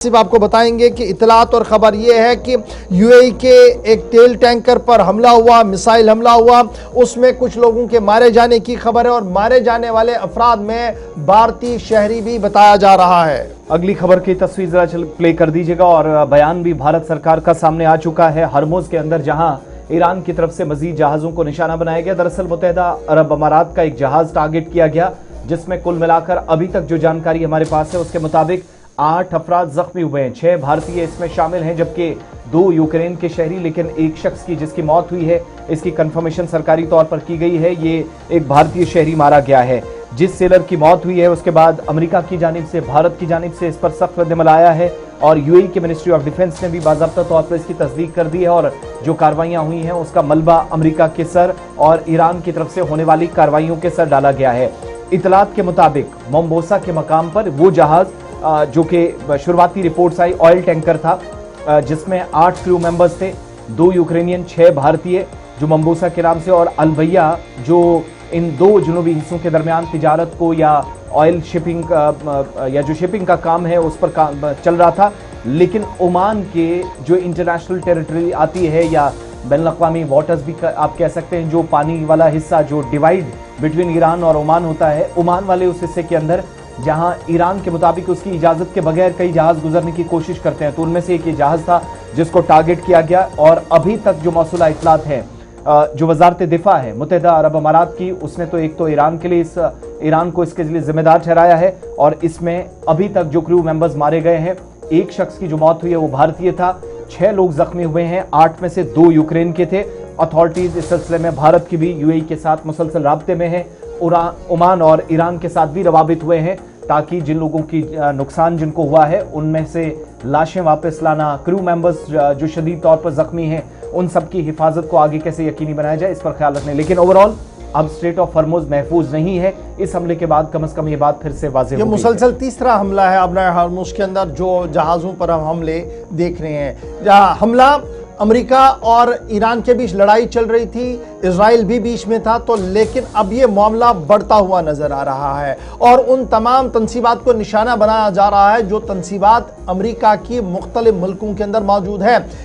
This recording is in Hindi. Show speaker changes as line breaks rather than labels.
सिर्फ आपको बताएंगे कि इतलात और ख़बर यह है कि यूएई के एक तेल टैंकर पर हमला हुआ, मिसाइल हमला हुआ, उसमें कुछ लोगों के मारे जाने की खबर है और मारे जाने वाले अफराद में भारतीय शहरी भी बताया जा रहा है।
अगली खबर की तस्वीर जरा प्ले कर दीजिएगा। और बयान भी भारत सरकार का सामने आ चुका है। हरमुज के अंदर जहां ईरान की तरफ से मजीद जहाजों को निशाना बनाया गया, दरअसल मुत्तहिदा अरब अमारात का एक जहाज टारगेट किया गया, जिसमें कुल मिलाकर अभी तक जो जानकारी हमारे पास है उसके मुताबिक 8 अफराद जख्मी हुए हैं। 6 भारतीय इसमें शामिल हैं, जबकि 2 यूक्रेन के शहरी, लेकिन एक शख्स की जिसकी मौत हुई है इसकी कंफर्मेशन सरकारी तौर पर की गई है। ये एक भारतीय शहरी मारा गया है। जिस सेलर की मौत हुई है उसके बाद अमेरिका की जानिब से, भारत की जानिब से इस पर सख्त रद्द-ए-अमल आया है और यूएई की मिनिस्ट्री ऑफ डिफेंस ने भी बाज़ाब्ता तौर पर इसकी तस्दीक कर दी है और जो कार्रवाइयां हुई हैं उसका मलबा अमेरिका के सर और ईरान की तरफ से होने वाली कार्रवाइयों के सर डाला गया है। इतलात के मुताबिक मोम्बोसा के मकाम पर वो जहाज जो कि शुरुआती रिपोर्ट्स आई ऑयल टैंकर था, जिसमें 8 क्रू मेंबर्स थे, 2 यूक्रेनियन, 6 भारतीय जो मोम्बोसा के नाम से, और अलवैया जो इन 2 जुनूबी हिस्सों के दरमियान तिजारत को या ऑयल शिपिंग या जो शिपिंग का काम है उस पर काम चल रहा था। लेकिन ओमान के जो इंटरनेशनल टेरिटरी आती है या बैनुल-अक़वामी वाटर्स भी आप कह सकते हैं, जो पानी वाला हिस्सा जो डिवाइड बिटवीन ईरान और ओमान होता है, ओमान वाले उस हिस्से के अंदर जहां ईरान के मुताबिक उसकी इजाजत के बगैर कई जहाज गुजरने की कोशिश करते हैं, तो उनमें से एक ये जहाज था जिसको टारगेट किया गया। और अभी तक जो मौसूला इत्तलात है जो वजारत दिफा है मुत्तहिदा अरब अमारात की, उसने तो एक तो ईरान के लिए ईरान को इसके लिए जिम्मेदार ठहराया है और इसमें अभी तक जो क्रू मेंबर्स मारे गए हैं, एक शख्स की जो मौत हुई है वो भारतीय था, 6 लोग जख्मी हुए हैं, 8 में से 2 यूक्रेन के थे। अथॉरिटीज इस सिलसिले में भारत की भी यूएई के साथ मुसलसल राब्ते में है, ओमान और ईरान के साथ भी रवाबित हुए हैं ताकि जिन लोगों की नुकसान जिनको हुआ है उनमें से लाशें वापस लाना, क्रू मेंबर्स जो शदीद तौर पर जख्मी हैं उन सब की हिफाजत को आगे कैसे यकीनी बनाया जाए इस पर ख्याल रखने। लेकिन ओवरऑल अब स्ट्रेट ऑफ हॉर्मुज महफूज नहीं है। इस हमले के बाद कम से कम ये बात फिर से वाज़ेह हो गई है।
ये मुसलसल तीसरा हमला है अब हॉर्मुज के अंदर जो जहाज़ों पर हम हमले देख रहे हैं। जहाँ हमला अमेरिका और ईरान के बीच लड़ाई चल रही थी, इजराइल भी बीच में था, तो लेकिन अब ये मामला बढ़ता हुआ नजर आ रहा है और उन तमाम तंसीबात को निशाना बनाया जा रहा है जो तंसीबात अमेरिका की मुख्तलिफ मुल्कों के अंदर मौजूद है।